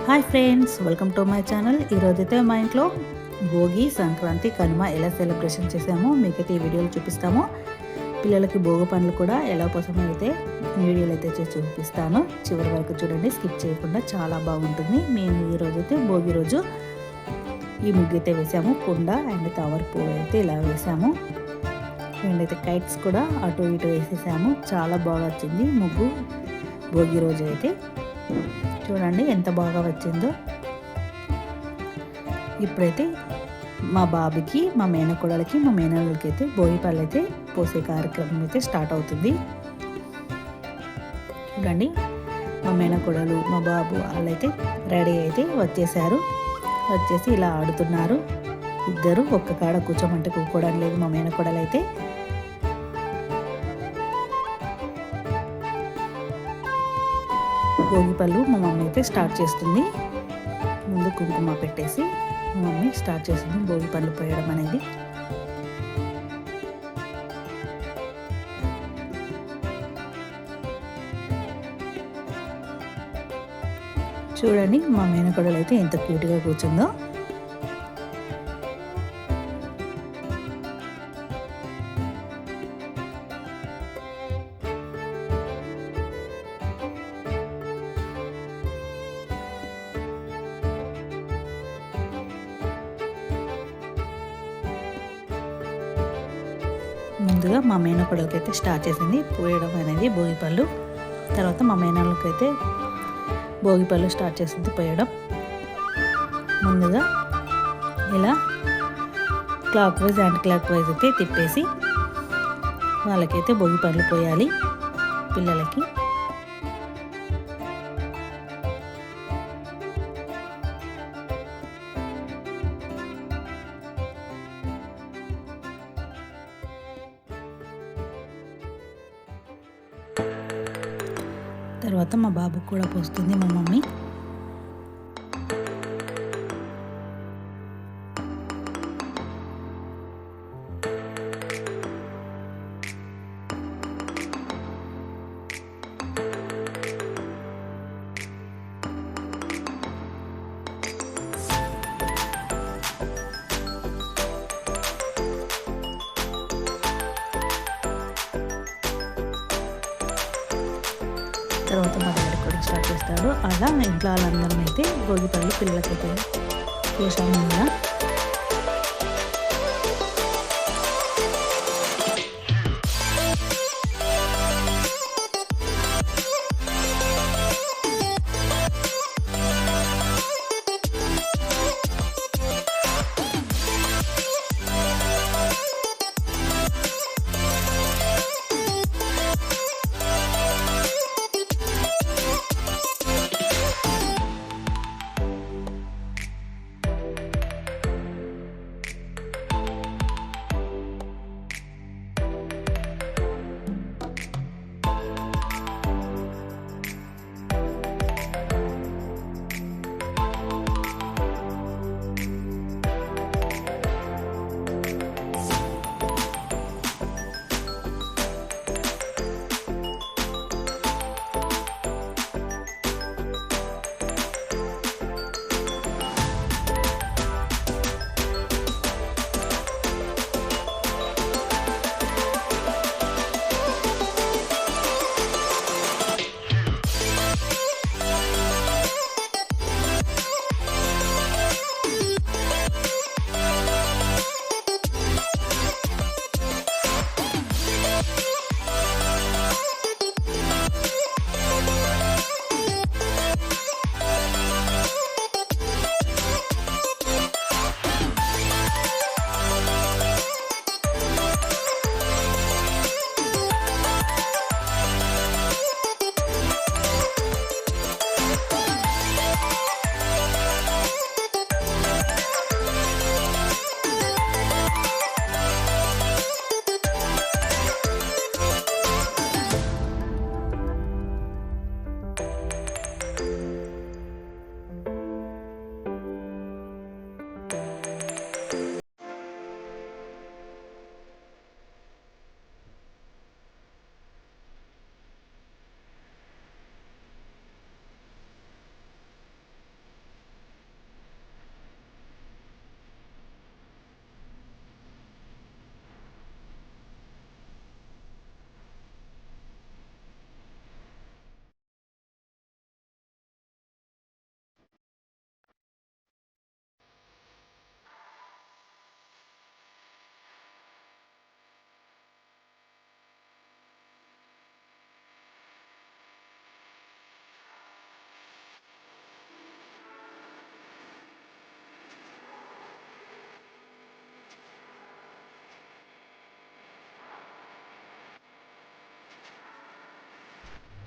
Hi friends, welcome to my channel. ఈరోజైతే మా ఇంట్లో భోగి, సంక్రాంతి, కనుమ ఎలా సెలబ్రేషన్ చేసామో మీకైతే ఈ వీడియోలో చూపిస్తాము. పిల్లలకి భోగి పనులు కూడా ఎలా కోసమో అయితే వీడియోలు అయితే చేసి చూపిస్తాను. చివరి వరకు చూడండి, స్కిప్ చేయకుండా, చాలా బాగుంటుంది. మేము ఈరోజైతే భోగి రోజు ఈ ముగ్గు అయితే వేసాము. కుండ అండ్ తామర పువ్వు అయితే ఇలా వేసాము. అండ్ అయితే కైట్స్ కూడా అటు ఇటు వేసేసాము. చాలా బాగా వచ్చింది ముగ్గు భోగి రోజు అయితే. చూడండి ఎంత బాగా వచ్చిందో. ఇప్పుడైతే మా బాబుకి, మా మేనకోడలకి, మా మేనల్లుకి అయితే భోగి పళ్ళు అయితే పోసే కార్యక్రమం అయితే స్టార్ట్ అవుతుంది. చూడండి, మా మేనకోడలు, మా బాబు వాళ్ళైతే రెడీ అయితే వచ్చేసారు. వచ్చేసి ఇలా ఆడుతున్నారు. ఇద్దరు ఒక్క కాడ కూర్చోమంటే కూర్చోడం లేదు. మా మేనకోడలు అయితే భోగి పళ్ళు మా మమ్మీ అయితే స్టార్ట్ చేస్తుంది. ముందు కుంకుమ పెట్టేసి మా మమ్మీ స్టార్ట్ చేస్తుంది భోగి పళ్ళు పోయడం అనేది. చూడండి, మా మేనకోడలు అయితే ఎంత క్యూట్గా కూర్చుందో. ముందుగా మా మేనకోడలకి అయితే స్టార్ట్ చేసింది పోయడం అనేది భోగి పళ్ళు. తర్వాత మా మేనళ్ళకి అయితే భోగి పళ్ళు స్టార్ట్ చేసింది పోయడం. ముందుగా ఇలా clock wise anti clock wise అయితే తిప్పేసి వాళ్ళకైతే భోగి పళ్ళు పోయాలి పిల్లలకి. తర్వాత మా బాబుకు కూడా పోస్తుంది మా మమ్మీ. తర్వాత మా డాడీ కూడా స్టార్ట్ చేస్తాడు. అలా ఇంట్లో వాళ్ళందరం అయితే భోగి పళ్ళు పిల్లలకైతే పోసాము కదా.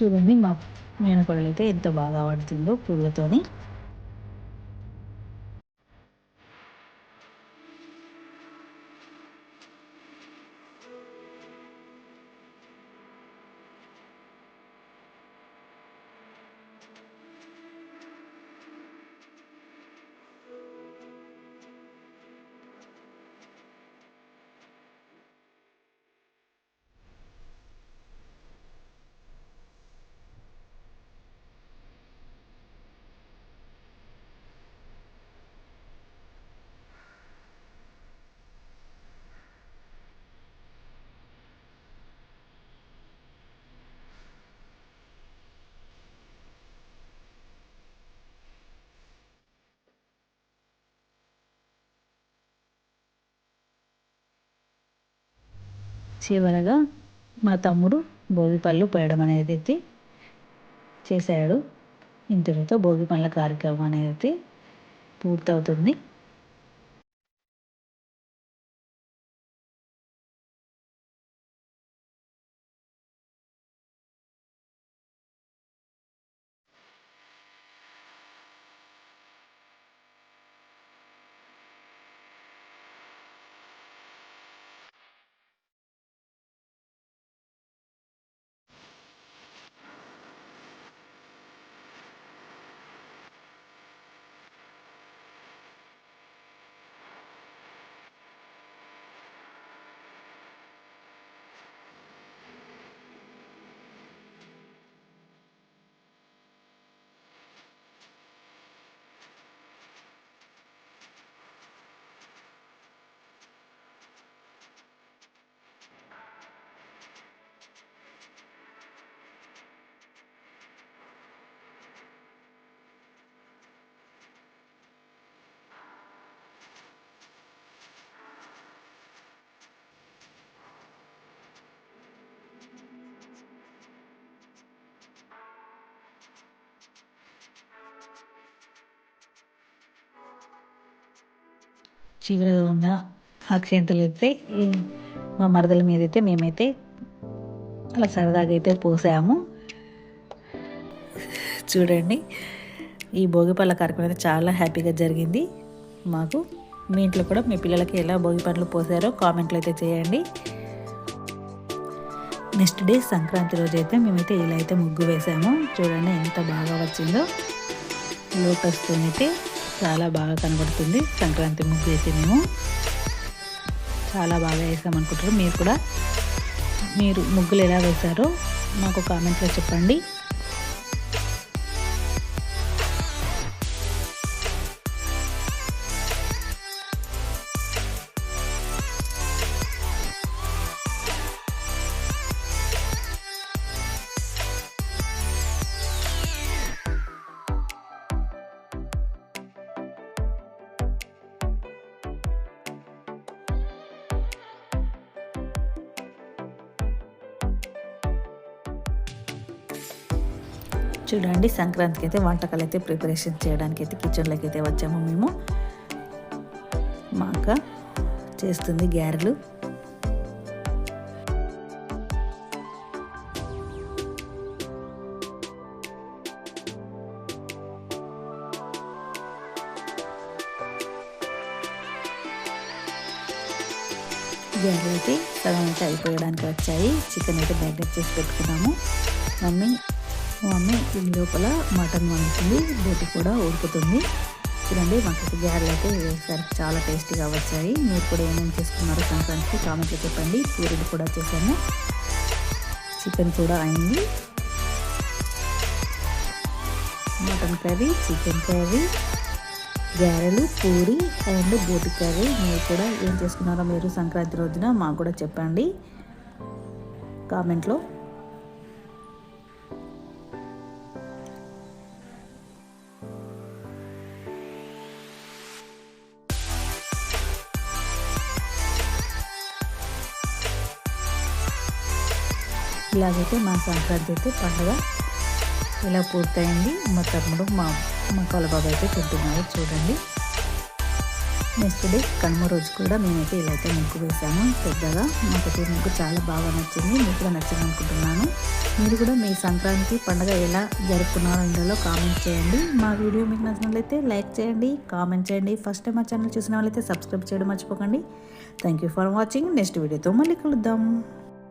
చూడండి మా మేనకోడలు అయితే ఎంత బాగా ఆడుతుందో పూలతోని. చివరగా మా తమ్ముడు భోగిపళ్ళు పోయడం అనేది అయితే చేశాడు. ఇంతటితో భోగి పళ్ళ కార్యక్రమం అనేది పూర్తవుతుంది. చివరగా ఉన్న అక్షంతలు అయితే మా మరదల మీద అయితే మేమైతే అలా సరదాగా అయితే పోసాము. చూడండి, ఈ భోగిపళ్ళ కార్యక్రమం అయితే చాలా హ్యాపీగా జరిగింది మాకు. మీ ఇంట్లో కూడా మీ పిల్లలకి ఎలా భోగి పండ్లు పోసారో కామెంట్లు అయితే చేయండి. నెక్స్ట్ డే సంక్రాంతి రోజు అయితే మేమైతే ఇలా అయితే ముగ్గు వేసాము. చూడండి ఎంత బాగా వచ్చిందో. లోటస్తో అయితే చాలా బాగా కనబడుతుంది సంక్రాంతి ముగ్గు అయితే. మేము చాలా బాగా వేసామనుకుంటారు. మీరు కూడా మీరు ముగ్గులు ఎలా వేశారో మాకు కామెంట్లో చెప్పండి. చూడండి, సంక్రాంతికి అయితే వంటకాలు అయితే ప్రిపరేషన్ చేయడానికి అయితే కిచెన్లోకి అయితే వచ్చాము మేము. మా అక్క చేస్తుంది గారెలు. గారెలు అయితే సగం అయితే అయిపోయడానికి వచ్చాయి. చికెన్ అయితే మ్యారినేట్ చేసి పెట్టుకున్నాము. మమ్మీ ఈ లోపల మటన్ వండుతుంది, బోటి కూడా ఉడుకుతుంది. చూడండి, మాకు గారెలు అయితే వేసారు, చాలా టేస్టీగా వచ్చాయి. మీరు కూడా ఏమేమి చేసుకున్నారో సంక్రాంతికి కామెంట్లో చెప్పండి. పూరీలు కూడా చేశాము, చికెన్ కూడా అయింది. మటన్ కర్రీ, చికెన్ కర్రీ, గారెలు, పూరి అండ్ బోటి కర్రీ. మీరు కూడా ఏం చేసుకున్నారో మీరు సంక్రాంతి రోజున మాకు కూడా చెప్పండి కామెంట్లో. ఇలాగైతే మా సంక్రాంతి అయితే పండుగ ఇలా పూర్తయింది. మా తమ్ముడు మా కలబాబు అయితే తింటున్నారు. చూడండి, నెక్స్ట్ డే కనుమ రోజు కూడా మేమైతే ఇలా అయితే ముగ్గు వేసాము పెద్దగా. నాకైతే ముగ్గు చాలా బాగా నచ్చింది, మీకు కూడా నచ్చింది అనుకుంటున్నాను. మీరు కూడా మీ సంక్రాంతి పండుగ ఎలా జరుపుకున్నారో ఇందులో కామెంట్ చేయండి. మా వీడియో మీకు నచ్చినట్లయితే లైక్ చేయండి, కామెంట్ చేయండి. ఫస్ట్ టైం మా ఛానల్ చూసిన వాళ్ళైతే సబ్స్క్రైబ్ చేయడం మర్చిపోకండి. Thank you for watching. Next వీడియోతో మళ్ళీ కలుద్దాం.